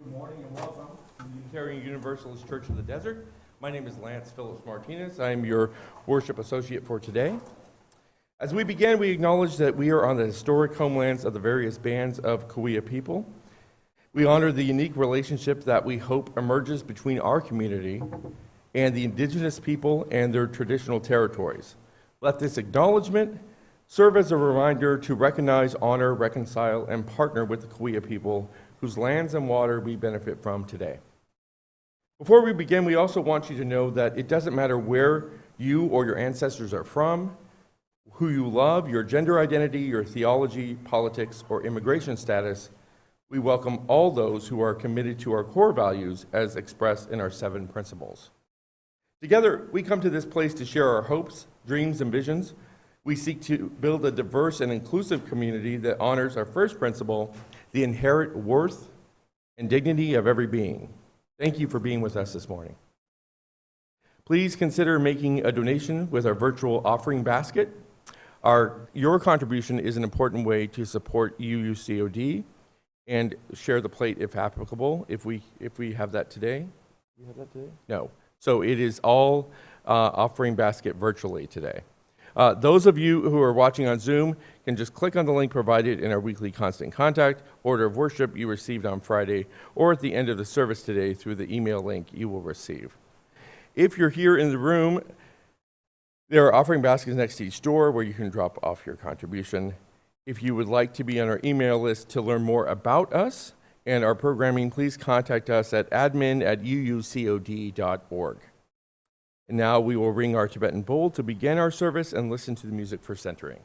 Good morning and welcome to the Unitarian Universalist Church of the Desert. My name is Lance Phillips-Martinez. I am your worship associate for today. As we begin, we acknowledge that we are on the historic homelands of the various bands of Cahuilla people. We honor the unique relationship that we hope emerges between our community and the indigenous people and their traditional territories. Let this acknowledgement serve as a reminder to recognize, honor, reconcile, and partner with the Cahuilla people whose lands and water we benefit from today. Before we begin, we also want you to know that it doesn't matter where you or your ancestors are from, who you love, your gender identity, your theology, politics, or immigration status. We welcome all those who are committed to our core values as expressed in our 7 principles. Together, we come to this place to share our hopes, dreams, and visions. We seek to build a diverse and inclusive community that honors our first principle, the inherent worth and dignity of every being. Thank you for being with us this morning. Please consider making a donation with our virtual offering basket. Your contribution is an important way to support UUCOD and share the plate if applicable. If we have that today. Do you have that today? No. So it is all offering basket virtually today. Those of you who are watching on Zoom can just click on the link provided in our weekly Constant Contact order of worship you received on Friday, or at the end of the service today through the email link you will receive. If you're here in the room, there are offering baskets next to each door where you can drop off your contribution. If you would like to be on our email list to learn more about us and our programming, please contact us at admin@uucod.org. And now we will ring our Tibetan bowl to begin our service and listen to the music for centering.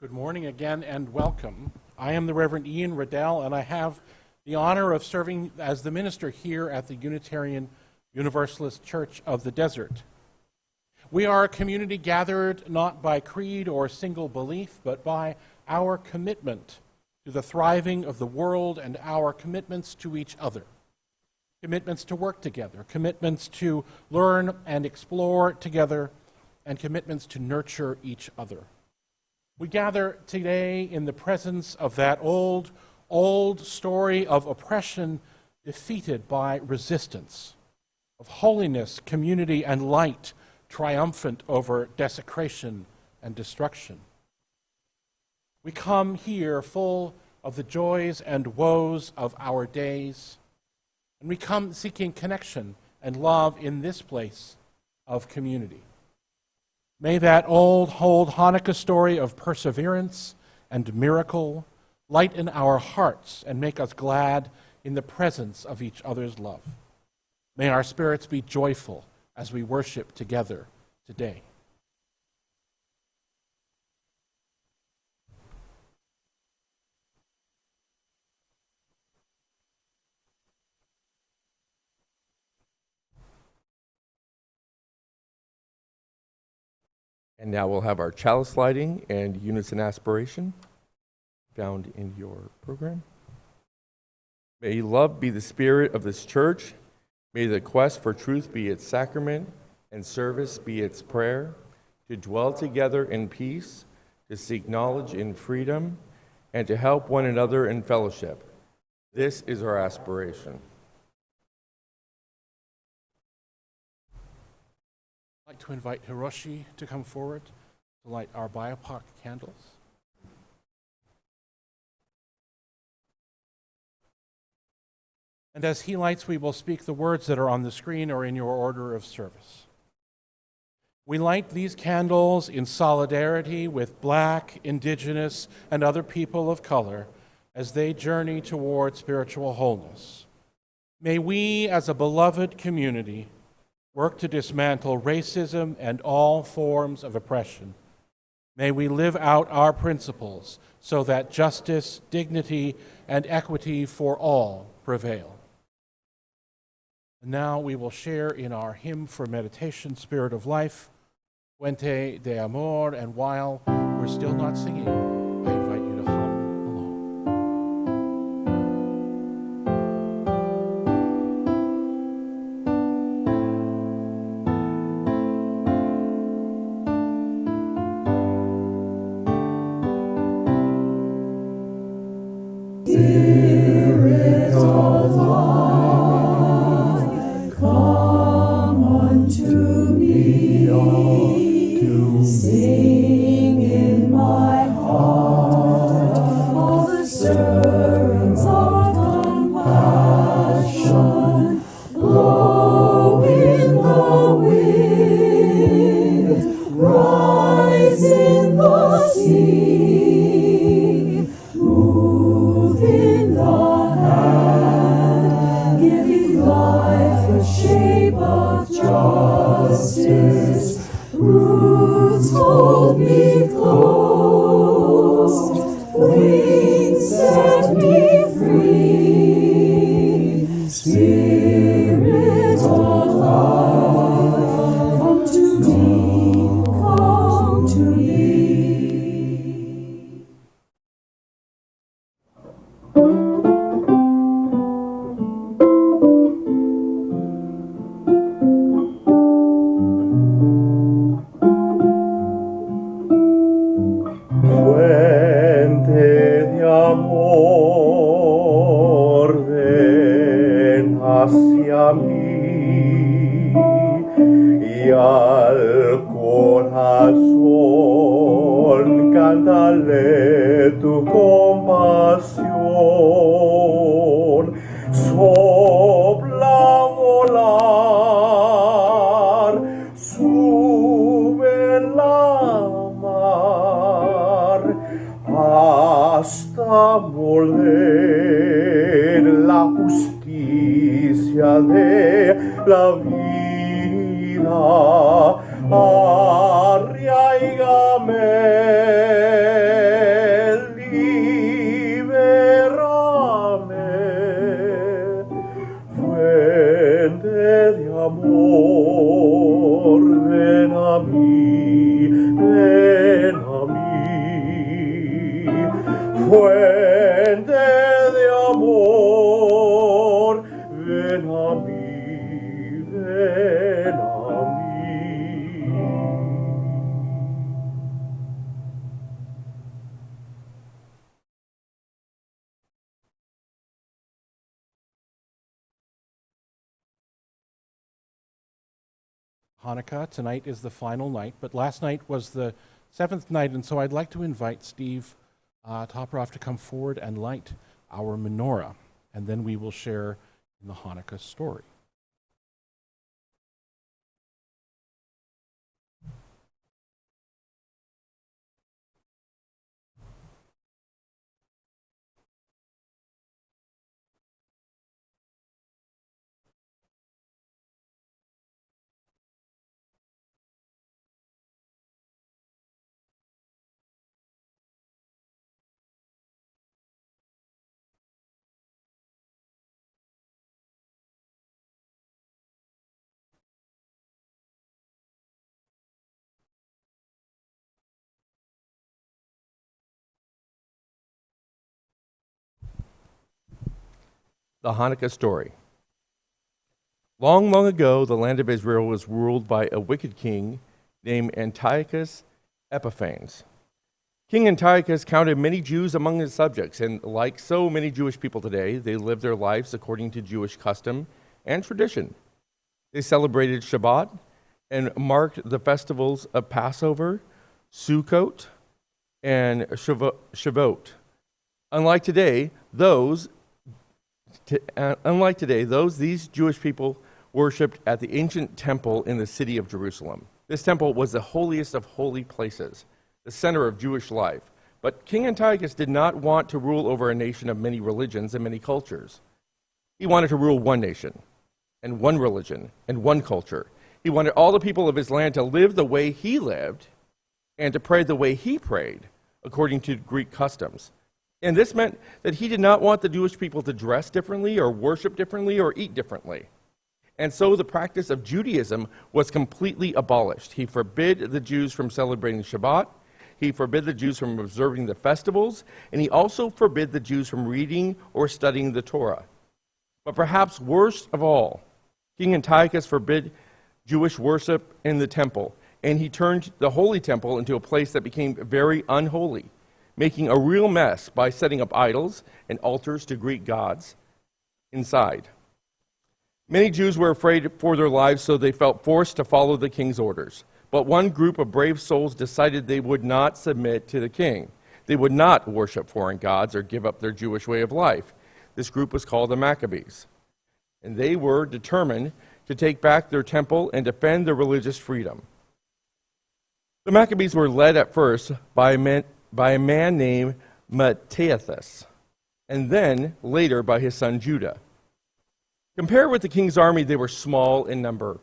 Good morning again and welcome. I am the Reverend Ian Riddell, and I have the honor of serving as the minister here at the Unitarian Universalist Church of the Desert. We are a community gathered not by creed or single belief, but by our commitment to the thriving of the world and our commitments to each other. Commitments to work together, commitments to learn and explore together, and commitments to nurture each other. We gather today in the presence of that old story of oppression defeated by resistance, of holiness, community, and light triumphant over desecration and destruction. We come here full of the joys and woes of our days, and we come seeking connection and love in this place of community. May that old Hanukkah story of perseverance and miracle lighten our hearts and make us glad in the presence of each other's love. May our spirits be joyful as we worship together today. And now we'll have our chalice lighting and unison aspiration found in your program. May love be the spirit of this church. May the quest for truth be its sacrament and service be its prayer, to dwell together in peace, to seek knowledge in freedom, and to help one another in fellowship. This is our aspiration. I'd like to invite Hiroshi to come forward to light our BIPOC candles. And as he lights, we will speak the words that are on the screen or in your order of service. We light these candles in solidarity with Black, Indigenous, and other people of color as they journey toward spiritual wholeness. May we, as a beloved community, work to dismantle racism and all forms of oppression. May we live out our principles so that justice, dignity, and equity for all prevail. And now we will share in our hymn for meditation, Spirit of Life, Fuente de Amor, and while we're still not singing, I invite you to hum along. Spirit of life, come unto me, sing in my heart all the stirrings of compassion, blow in the wind, rise in the sea, move in the hand, giving life a shape of justice. Roots hold me close, wings set me free. Spirit of life, come to me, come to me. Fuente de amor, ven hacia mí y al corazón cántale tu compasión. Sopla a volar, sube en la mar, hasta volver la justicia de la vida. Arraígame, libérame, fuente de amor, ven a mí, ven a mí. Fuente de amor, ven a mí, ven a mí. Hanukkah, tonight is the final night, but last night was the seventh night, and so I'd like to invite Steve Toproff to come forward and light our menorah, and then we will share in the Hanukkah story. The Hanukkah story. Long, long ago, the land of Israel was ruled by a wicked king named Antiochus Epiphanes. King Antiochus counted many Jews among his subjects, and like so many Jewish people today, they lived their lives according to Jewish custom and tradition. They celebrated Shabbat and marked the festivals of Passover, Sukkot, and Shavuot. Unlike today, these Jewish people worshipped at the ancient temple in the city of Jerusalem. This temple was the holiest of holy places, the center of Jewish life. But King Antiochus did not want to rule over a nation of many religions and many cultures. He wanted to rule one nation and one religion and one culture. He wanted all the people of his land to live the way he lived and to pray the way he prayed, according to Greek customs. And this meant that he did not want the Jewish people to dress differently or worship differently or eat differently. And so the practice of Judaism was completely abolished. He forbid the Jews from celebrating Shabbat. He forbid the Jews from observing the festivals. And he also forbid the Jews from reading or studying the Torah. But perhaps worst of all, King Antiochus forbid Jewish worship in the temple. And he turned the holy temple into a place that became very unholy, making a real mess by setting up idols and altars to Greek gods inside. Many Jews were afraid for their lives, so they felt forced to follow the king's orders. But one group of brave souls decided they would not submit to the king. They would not worship foreign gods or give up their Jewish way of life. This group was called the Maccabees. And they were determined to take back their temple and defend their religious freedom. The Maccabees were led at first by a man named Mattathias, and then later by his son Judah. Compared with the king's army, they were small in number,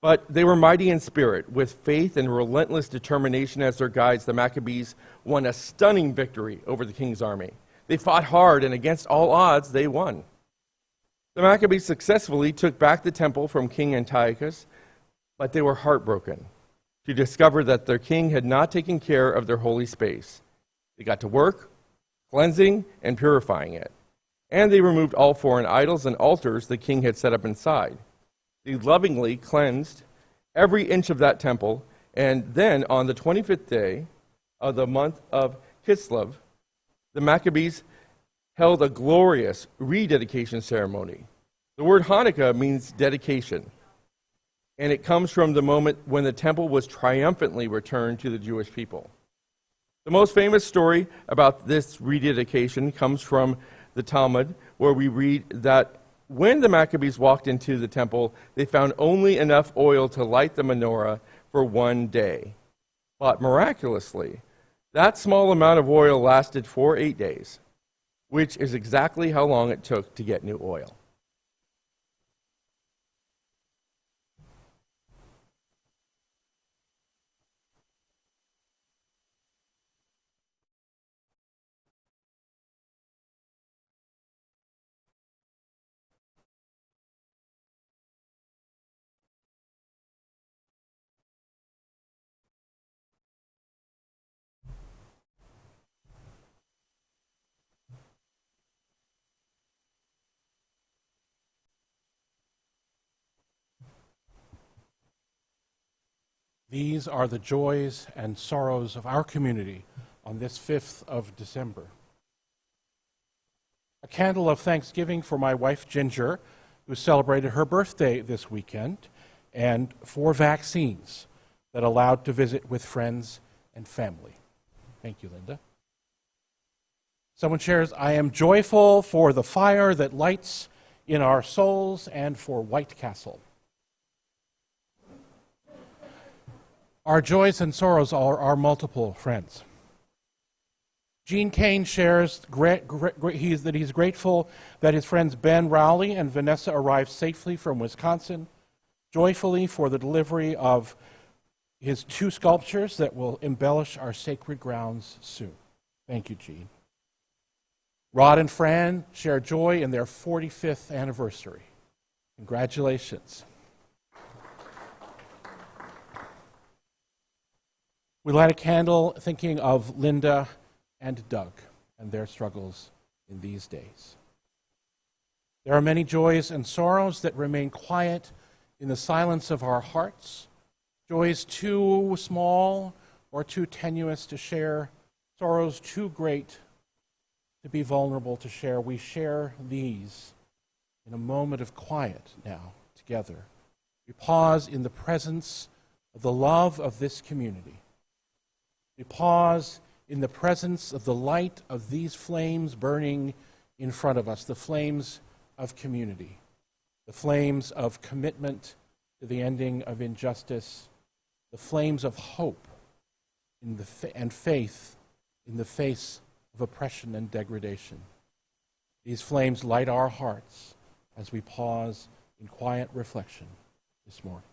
but they were mighty in spirit. With faith and relentless determination as their guides, the Maccabees won a stunning victory over the king's army. They fought hard, and against all odds, they won. The Maccabees successfully took back the temple from King Antiochus, but they were heartbroken to discover that their king had not taken care of their holy space. They got to work, cleansing and purifying it. And they removed all foreign idols and altars the king had set up inside. They lovingly cleansed every inch of that temple, and then on the 25th day of the month of Kislev, the Maccabees held a glorious rededication ceremony. The word Hanukkah means dedication, and it comes from the moment when the temple was triumphantly returned to the Jewish people. The most famous story about this rededication comes from the Talmud, where we read that when the Maccabees walked into the temple, they found only enough oil to light the menorah for one day. But miraculously, that small amount of oil lasted for 8 days, which is exactly how long it took to get new oil. These are the joys and sorrows of our community on this 5th of December. A candle of thanksgiving for my wife, Ginger, who celebrated her birthday this weekend, and for vaccines that allowed to visit with friends and family. Thank you, Linda. Someone shares, I am joyful for the fire that lights in our souls and for White Castle. Our joys and sorrows are multiple, friends. Gene Kane shares that he's grateful that his friends Ben Rowley and Vanessa arrived safely from Wisconsin, joyfully for the delivery of his 2 sculptures that will embellish our sacred grounds soon. Thank you, Gene. Rod and Fran share joy in their 45th anniversary. Congratulations. We light a candle thinking of Linda and Doug and their struggles in these days. There are many joys and sorrows that remain quiet in the silence of our hearts, joys too small or too tenuous to share, sorrows too great to be vulnerable to share. We share these in a moment of quiet now together. We pause in the presence of the love of this community. We pause in the presence of the light of these flames burning in front of us, the flames of community, the flames of commitment to the ending of injustice, the flames of hope and faith in the face of oppression and degradation. These flames light our hearts as we pause in quiet reflection this morning.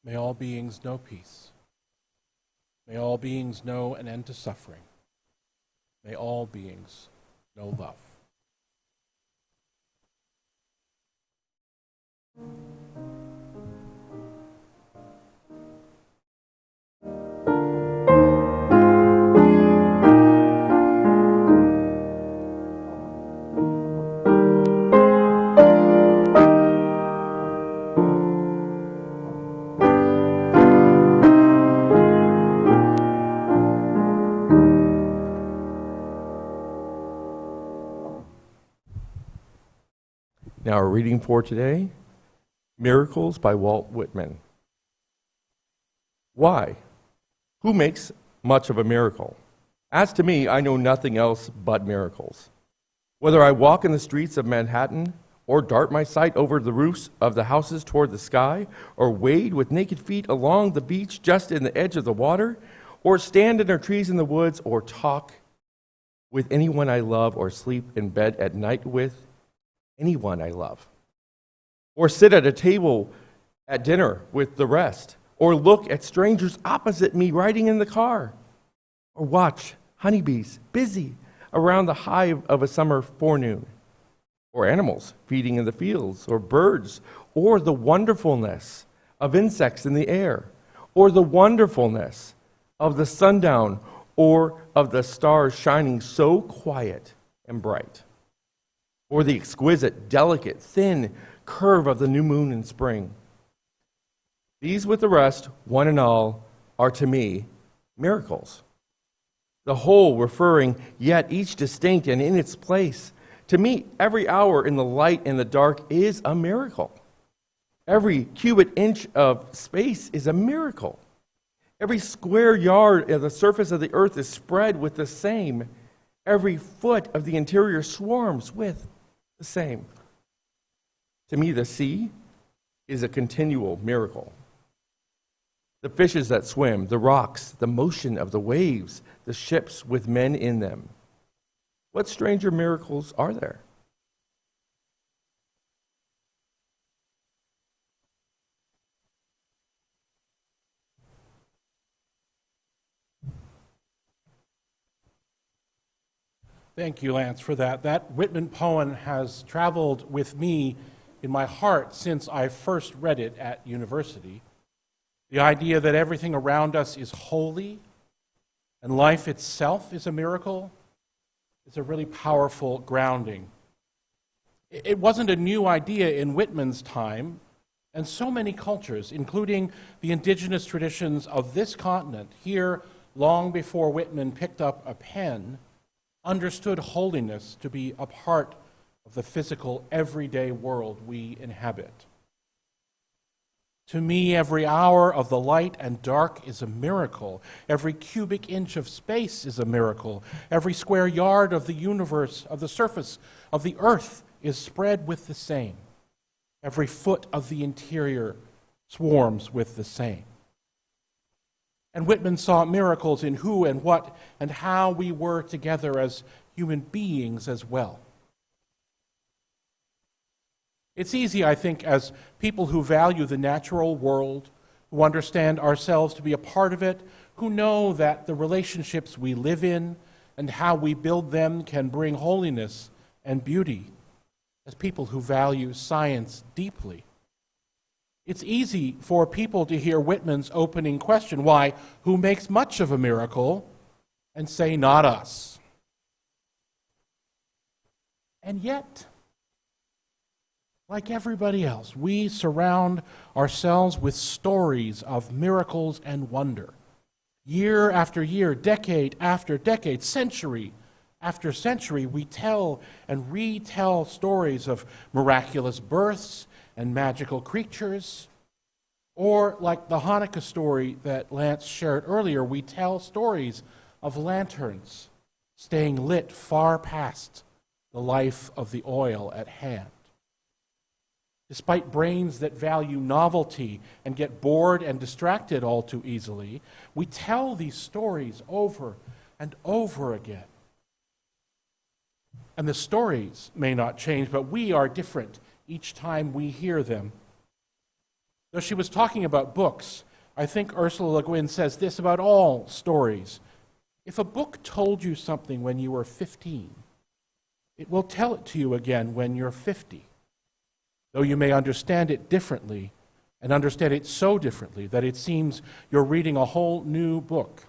May all beings know peace. May all beings know an end to suffering. May all beings know love. Now, our reading for today, Miracles by Walt Whitman. Why? Who makes much of a miracle? As to me, I know nothing else but miracles. Whether I walk in the streets of Manhattan, or dart my sight over the roofs of the houses toward the sky, or wade with naked feet along the beach just in the edge of the water, or stand under trees in the woods, or talk with anyone I love, or sleep in bed at night with anyone I love, or sit at a table at dinner with the rest, or look at strangers opposite me riding in the car, or watch honeybees busy around the hive of a summer forenoon, or animals feeding in the fields, or birds, or the wonderfulness of insects in the air, or the wonderfulness of the sundown, or of the stars shining so quiet and bright, or the exquisite, delicate, thin curve of the new moon in spring. These with the rest, one and all, are to me miracles. The whole referring, yet each distinct and in its place. To me, every hour in the light and the dark is a miracle. Every cubic inch of space is a miracle. Every square yard of the surface of the earth is spread with the same. Every foot of the interior swarms with the same. To me, the sea is a continual miracle. the fishes that swim, the rocks, the motion of the waves, the ships with men in them. What stranger miracles are there? Thank you, Lance, for that. That Whitman poem has traveled with me in my heart since I first read it at university. The idea that everything around us is holy and life itself is a miracle is a really powerful grounding. It wasn't a new idea in Whitman's time, and so many cultures, including the indigenous traditions of this continent, here long before Whitman picked up a pen, understood holiness to be a part of the physical, everyday world we inhabit. To me, every hour of the light and dark is a miracle. Every cubic inch of space is a miracle. Every square yard of the universe, of the surface of the earth, is spread with the same. Every foot of the interior swarms with the same. And Whitman saw miracles in who and what and how we were together as human beings as well. It's easy, I think, as people who value the natural world, who understand ourselves to be a part of it, who know that the relationships we live in and how we build them can bring holiness and beauty, as people who value science deeply. It's easy for people to hear Whitman's opening question, why, who makes much of a miracle, and say, not us. And yet, like everybody else, we surround ourselves with stories of miracles and wonder. Year after year, decade after decade, century after century, we tell and retell stories of miraculous births and magical creatures. Or, like the Hannukah story that Lance shared earlier, we tell stories of lanterns staying lit far past the life of the oil at hand. Despite brains that value novelty and get bored and distracted all too easily, we tell these stories over and over again. And the stories may not change, but we are different each time we hear them. Though she was talking about books, I think Ursula Le Guin says this about all stories. If a book told you something when you were 15, it will tell it to you again when you're 50. Though you may understand it differently, and understand it so differently that it seems you're reading a whole new book.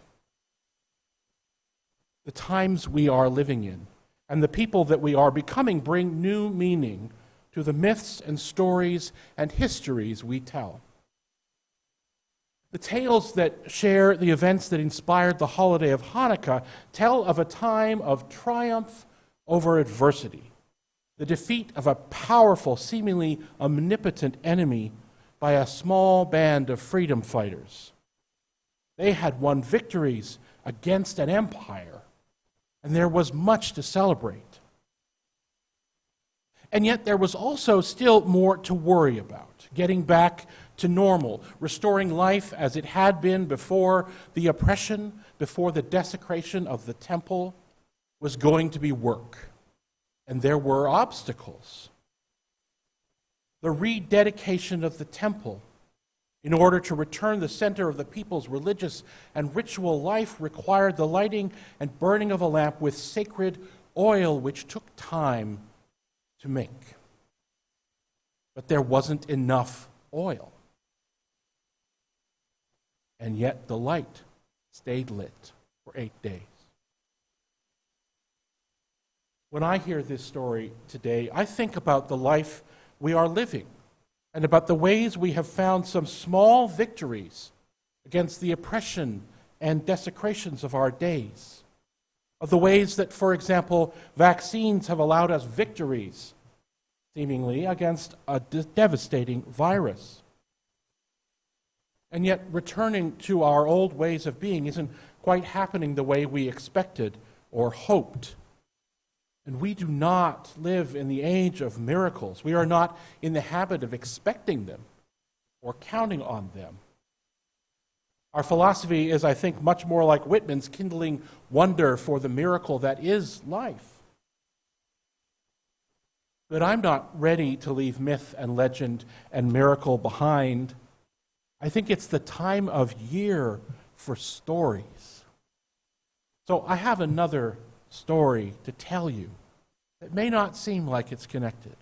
The times we are living in and the people that we are becoming bring new meaning to the myths and stories and histories we tell. The tales that share the events that inspired the holiday of Hanukkah tell of a time of triumph over adversity, the defeat of a powerful, seemingly omnipotent enemy by a small band of freedom fighters. They had won victories against an empire, and there was much to celebrate. And yet there was also still more to worry about, getting back to normal, restoring life as it had been before the oppression, before the desecration of the temple, was going to be work. And there were obstacles. The rededication of the temple, in order to return the center of the people's religious and ritual life, required the lighting and burning of a lamp with sacred oil, which took time to make. But there wasn't enough oil. And yet the light stayed lit for 8 days. When I hear this story today, I think about the life we are living and about the ways we have found some small victories against the oppression and desecrations of our days. Of the ways that, for example, vaccines have allowed us victories, seemingly, against a devastating virus. And yet, returning to our old ways of being isn't quite happening the way we expected or hoped. And we do not live in the age of miracles. We are not in the habit of expecting them or counting on them. Our philosophy is, I think, much more like Whitman's, kindling wonder for the miracle that is life. But I'm not ready to leave myth and legend and miracle behind. I think it's the time of year for stories. So I have another story to tell you. It may not seem like it's connected,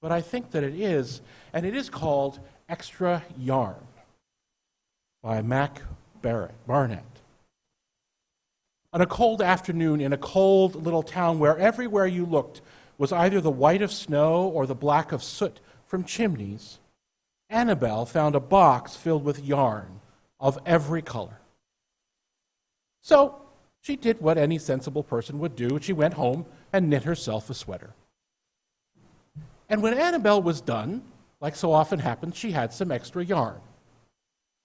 but I think that it is, and it is called Extra Yarn by Barnett. On a cold afternoon in a cold little town where everywhere you looked was either the white of snow or the black of soot from chimneys, Annabelle found a box filled with yarn of every color. So she did what any sensible person would do. She went home and knit herself a sweater. And when Annabelle was done, like so often happens, she had some extra yarn.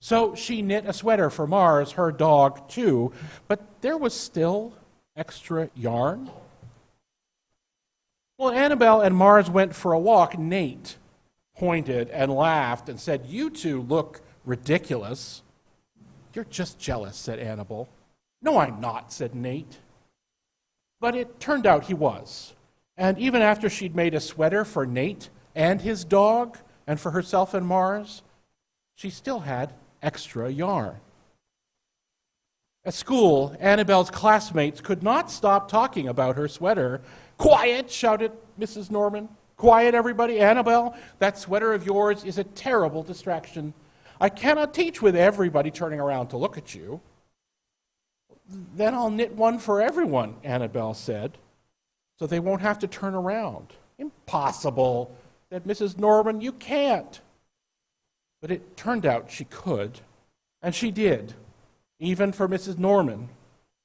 So she knit a sweater for Mars, her dog, too, but there was still extra yarn. Well, Annabelle and Mars went for a walk. Nate pointed and laughed and said, "You two look ridiculous." "You're just jealous," said Annabelle. "No, I'm not," said Nate. But it turned out he was. And even after she'd made a sweater for Nate and his dog and for herself and Mars, she still had extra yarn. At school, Annabelle's classmates could not stop talking about her sweater. "Quiet!" shouted Mrs. Norman. "Quiet, everybody. Annabelle, that sweater of yours is a terrible distraction. I cannot teach with everybody turning around to look at you." "Then I'll knit one for everyone," Annabelle said, "so they won't have to turn around." "Impossible," said Mrs. Norman. "You can't." But it turned out she could, and she did, even for Mrs. Norman.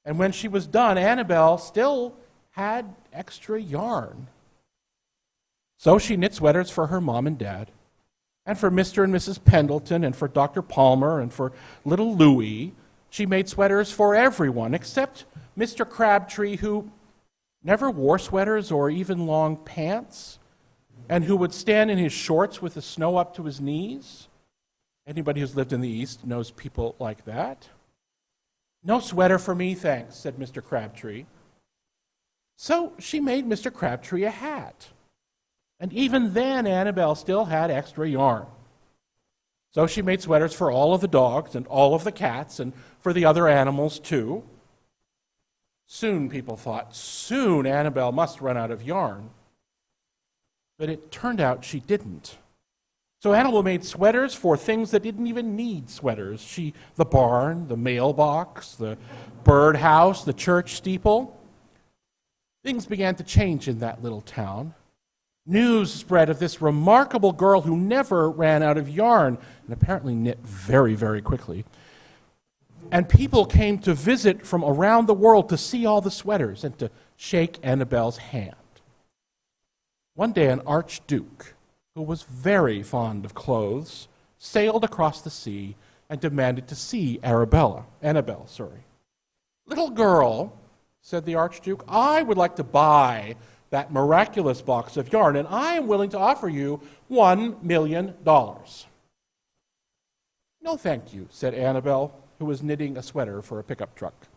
And when she was done, Annabelle still had extra yarn. So she knit sweaters for her mom and dad, and for Mr. and Mrs. Pendleton, and for Dr. Palmer, and for little Louie. She made sweaters for everyone except Mr. Crabtree, who never wore sweaters or even long pants, and who would stand in his shorts with the snow up to his knees. Anybody who's lived in the East knows people like that. "No sweater for me, thanks," said Mr. Crabtree. So she made Mr. Crabtree a hat. And even then, Annabelle still had extra yarn. So she made sweaters for all of the dogs and all of the cats and for the other animals, too. Soon, people thought, soon Annabelle must run out of yarn. But it turned out she didn't. So Annabelle made sweaters for things that didn't even need sweaters. The barn, the mailbox, the birdhouse, the church steeple. Things began to change in that little town. News spread of this remarkable girl who never ran out of yarn and apparently knit very, very quickly. And people came to visit from around the world to see all the sweaters and to shake Annabelle's hand. One day, an archduke, who was very fond of clothes, sailed across the sea and demanded to see Annabelle. "Little girl," said the archduke, "I would like to buy that miraculous box of yarn, and I am willing to offer you $1 million. "No, thank you," said Annabelle, who was knitting a sweater for a pickup truck.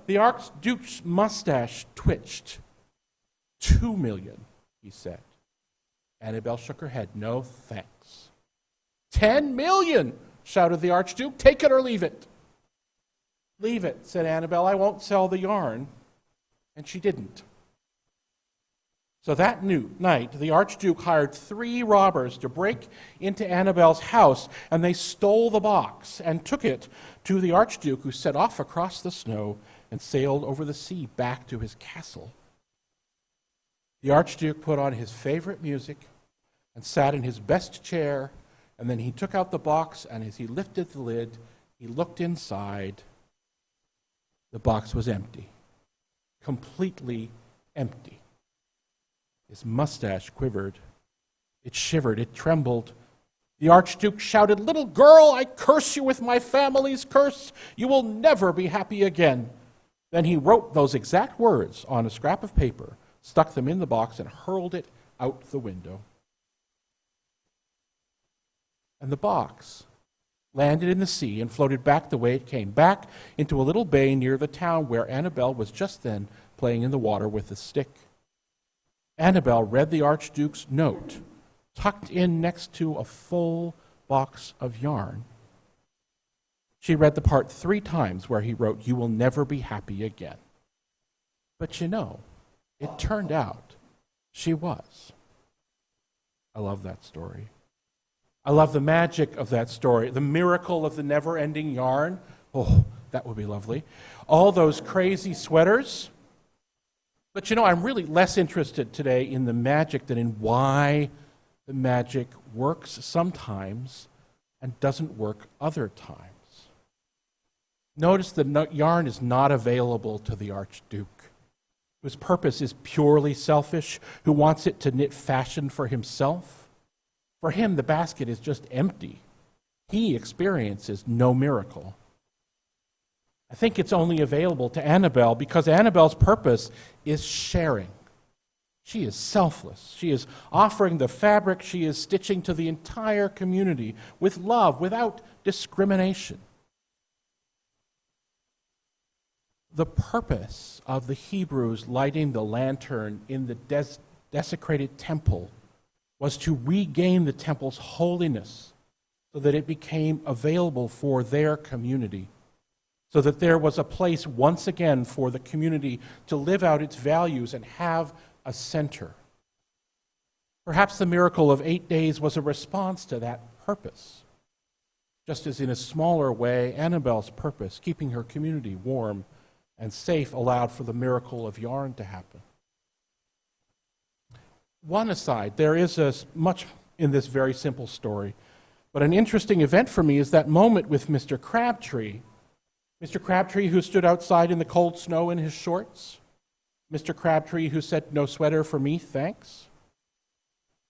The archduke's mustache twitched. $2 million, he said. Annabelle shook her head. "No, thanks." $10 million, shouted the archduke. "Take it or leave it." "Leave it," said Annabelle. "I won't sell the yarn." And she didn't. So that night, the archduke hired 3 robbers to break into Annabelle's house, and they stole the box and took it to the archduke, who set off across the snow and sailed over the sea back to his castle. The archduke put on his favorite music and sat in his best chair, and then he took out the box, and as he lifted the lid, he looked inside. The box was empty. Completely empty. His mustache quivered. It shivered. It trembled. The archduke shouted, "Little girl, I curse you with my family's curse. You will never be happy again." Then he wrote those exact words on a scrap of paper, stuck them in the box, and hurled it out the window. And the box landed in the sea, and floated back the way it came, back into a little bay near the town where Annabel was just then playing in the water with a stick. Annabel read the Archduke's note, tucked in next to a full box of yarn. She read the part 3 times where he wrote, "You will never be happy again." But you know, it turned out she was. I love that story. I love the magic of that story, the miracle of the never-ending yarn. Oh, that would be lovely. All those crazy sweaters. But you know, I'm really less interested today in the magic than in why the magic works sometimes and doesn't work other times. Notice the yarn is not available to the Archduke, whose purpose is purely selfish, who wants it to knit fashion for himself. For him, the basket is just empty. He experiences no miracle. I think it's only available to Annabel because Annabel's purpose is sharing. She is selfless. She is offering the fabric she is stitching to the entire community with love, without discrimination. The purpose of the Hebrews lighting the lantern in the desecrated temple was to regain the temple's holiness so that it became available for their community, so that there was a place once again for the community to live out its values and have a center. Perhaps the miracle of 8 days was a response to that purpose, just as in a smaller way, Annabel's purpose, keeping her community warm and safe, allowed for the miracle of yarn to happen. One aside, there is much in this very simple story, but an interesting event for me is that moment with Mr. Crabtree. Mr. Crabtree who stood outside in the cold snow in his shorts. Mr. Crabtree who said, "No sweater for me, thanks."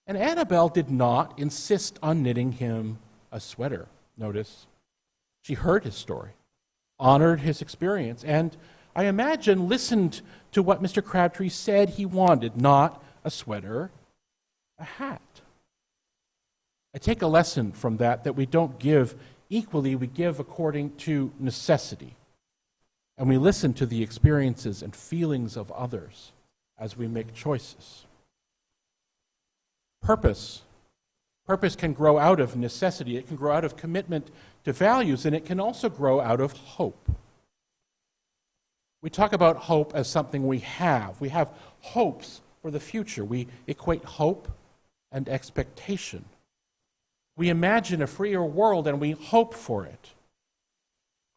And Annabel did not insist on knitting him a sweater. Notice, she heard his story, honored his experience, and I imagine listened to what Mr. Crabtree said he wanted, not a sweater, a hat. I take a lesson from that we don't give equally, we give according to necessity. And we listen to the experiences and feelings of others as we make choices. Purpose can grow out of necessity, it can grow out of commitment to values, and it can also grow out of hope. We talk about hope as something we have. We have hopes for the future. We equate hope and expectation. We imagine a freer world and we hope for it.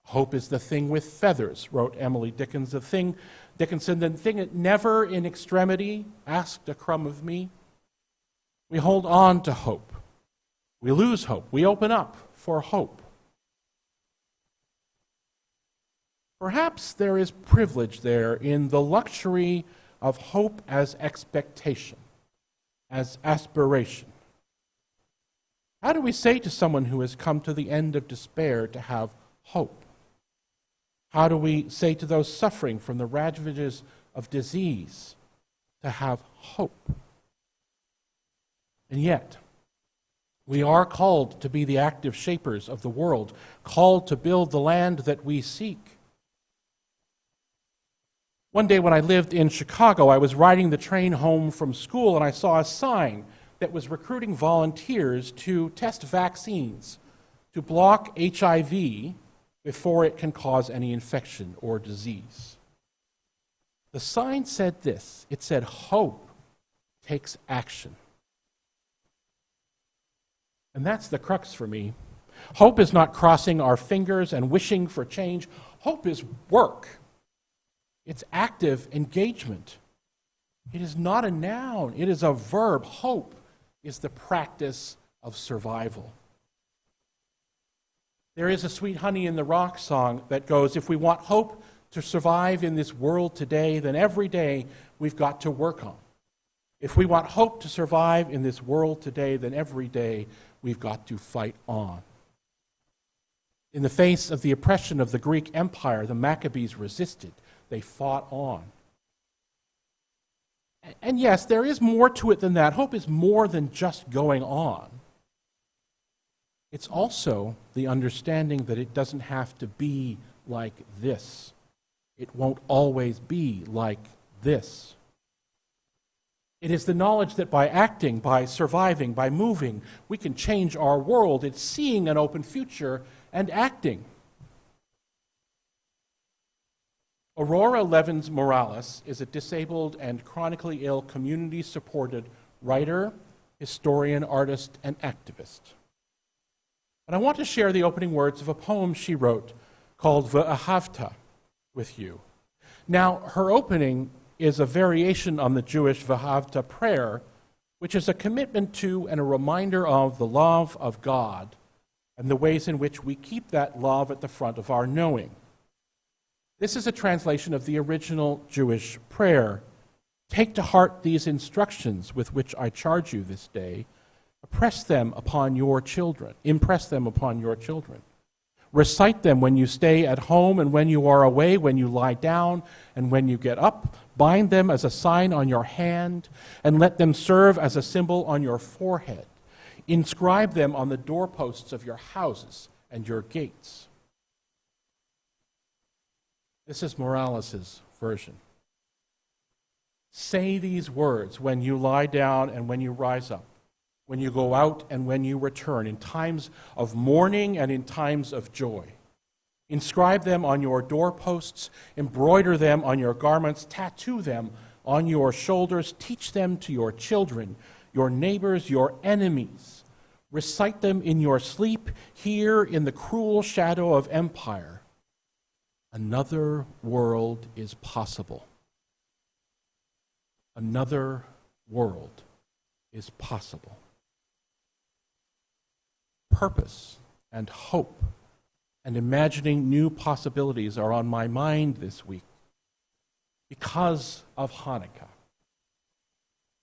Hope is the thing with feathers, wrote Emily Dickinson, the thing that never in extremity asked a crumb of me. We hold on to hope. We lose hope. We open up for hope. Perhaps there is privilege there in the luxury of hope as expectation, as aspiration. How do we say to someone who has come to the end of despair to have hope? How do we say to those suffering from the ravages of disease to have hope? And yet, we are called to be the active shapers of the world, called to build the land that we seek. One day when I lived in Chicago, I was riding the train home from school and I saw a sign that was recruiting volunteers to test vaccines to block HIV before it can cause any infection or disease. The sign said this. It said, "Hope takes action." And that's the crux for me. Hope is not crossing our fingers and wishing for change. Hope is work. It's active engagement. It is not a noun, it is a verb. Hope is the practice of survival. There is a Sweet Honey in the Rock song that goes, if we want hope to survive in this world today, then every day we've got to work on. If we want hope to survive in this world today, then every day we've got to fight on. In the face of the oppression of the Greek Empire, the Maccabees resisted. They fought on. And yes, there is more to it than that. Hope is more than just going on. It's also the understanding that it doesn't have to be like this. It won't always be like this. It is the knowledge that by acting, by surviving, by moving, we can change our world. It's seeing an open future and acting. Aurora Levins Morales is a disabled and chronically ill community-supported writer, historian, artist, and activist. And I want to share the opening words of a poem she wrote called Ve'ahavta with you. Now, her opening is a variation on the Jewish Ve'ahavta prayer, which is a commitment to and a reminder of the love of God and the ways in which we keep that love at the front of our knowing. This is a translation of the original Jewish prayer. Take to heart these instructions with which I charge you this day. Impress them upon your children. Recite them when you stay at home and when you are away, when you lie down and when you get up. Bind them as a sign on your hand and let them serve as a symbol on your forehead. Inscribe them on the doorposts of your houses and your gates. This is Morales's version. Say these words when you lie down and when you rise up, when you go out and when you return, in times of mourning and in times of joy. Inscribe them on your doorposts, embroider them on your garments, tattoo them on your shoulders, teach them to your children, your neighbors, your enemies. Recite them in your sleep, here in the cruel shadow of empire. Another world is possible. Another world is possible. Purpose and hope and imagining new possibilities are on my mind this week because of Hanukkah.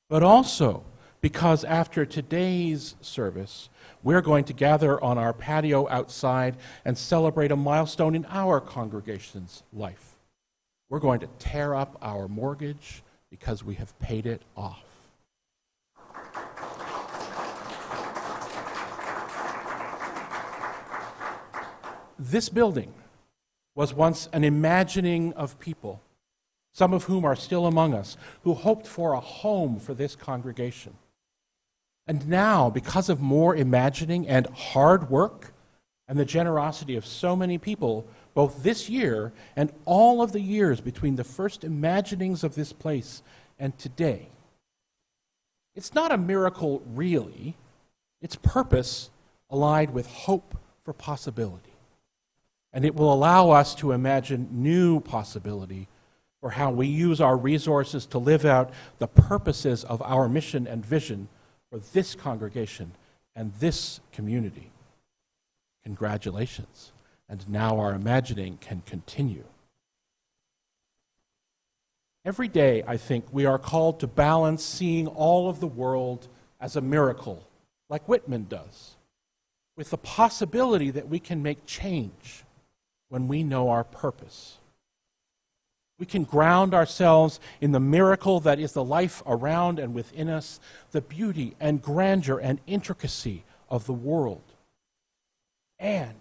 But also because after today's service, we're going to gather on our patio outside and celebrate a milestone in our congregation's life. We're going to tear up our mortgage because we have paid it off. This building was once an imagining of people, some of whom are still among us, who hoped for a home for this congregation. And now, because of more imagining and hard work and the generosity of so many people, both this year and all of the years between the first imaginings of this place and today, it's not a miracle really. It's purpose allied with hope for possibility. And it will allow us to imagine new possibility for how we use our resources to live out the purposes of our mission and vision for this congregation and this community. Congratulations. And now our imagining can continue. Every day, I think, we are called to balance seeing all of the world as a miracle, like Whitman does, with the possibility that we can make change when we know our purpose. We can ground ourselves in the miracle that is the life around and within us, the beauty and grandeur and intricacy of the world. And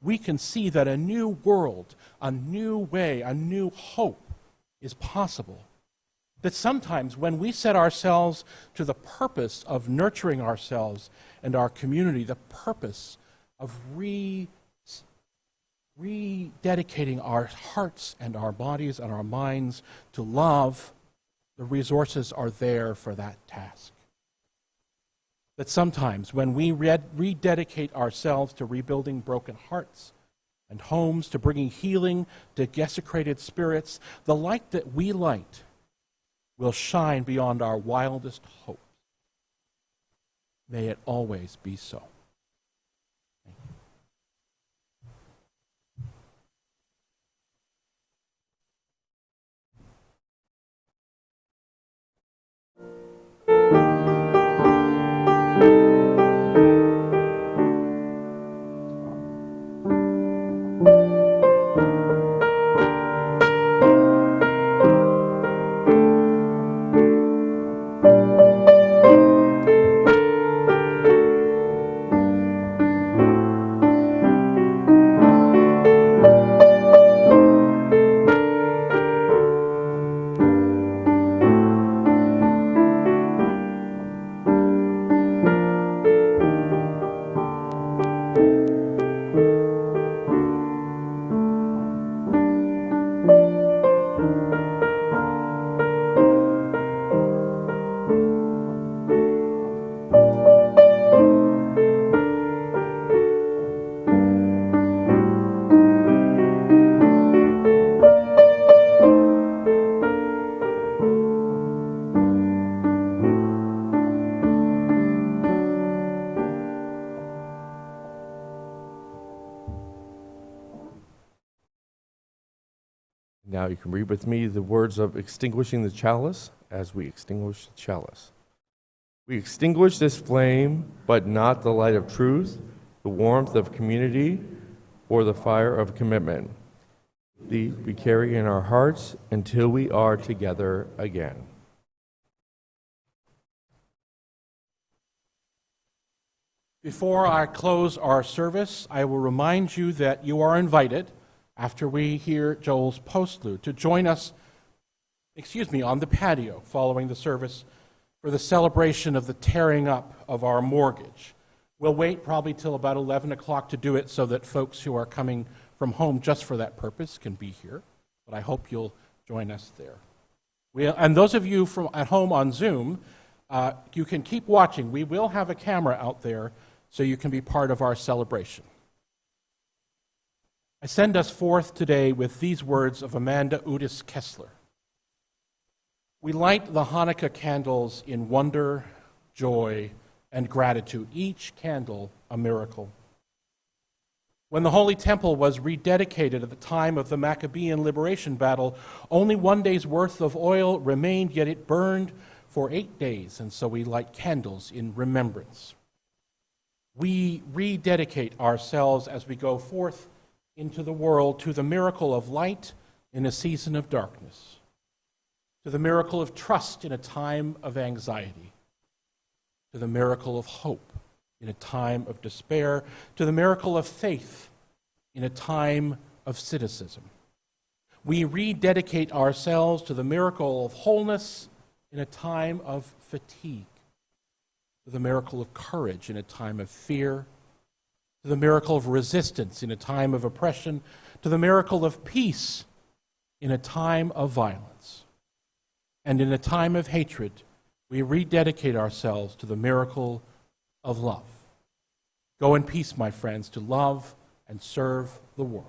we can see that a new world, a new way, a new hope is possible. That sometimes when we set ourselves to the purpose of nurturing ourselves and our community, the purpose of rededicating our hearts and our bodies and our minds to love, the resources are there for that task. That sometimes when we rededicate ourselves to rebuilding broken hearts and homes, to bringing healing to desecrated spirits, the light that we light will shine beyond our wildest hopes. May it always be so. Now you can read with me the words of extinguishing the chalice as we extinguish the chalice. We extinguish this flame, but not the light of truth, the warmth of community, or the fire of commitment. These we carry in our hearts until we are together again. Before I close our service, I will remind you that you are invited, after we hear Joel's postlude, to join us, on the patio following the service for the celebration of the tearing up of our mortgage. We'll wait probably till about 11 o'clock to do it so that folks who are coming from home just for that purpose can be here, but I hope you'll join us there. And those of you at home on Zoom, you can keep watching. We will have a camera out there so you can be part of our celebration. I send us forth today with these words of Amanda Udis Kessler. We light the Hanukkah candles in wonder, joy, and gratitude, each candle a miracle. When the Holy Temple was rededicated at the time of the Maccabean liberation battle, only 1 day's worth of oil remained, yet it burned for 8 days, and so we light candles in remembrance. We rededicate ourselves as we go forth into the world to the miracle of light in a season of darkness, to the miracle of trust in a time of anxiety, to the miracle of hope in a time of despair, to the miracle of faith in a time of cynicism. We rededicate ourselves to the miracle of wholeness in a time of fatigue, to the miracle of courage in a time of fear, to the miracle of resistance in a time of oppression, to the miracle of peace in a time of violence. And in a time of hatred, we rededicate ourselves to the miracle of love. Go in peace, my friends, to love and serve the world.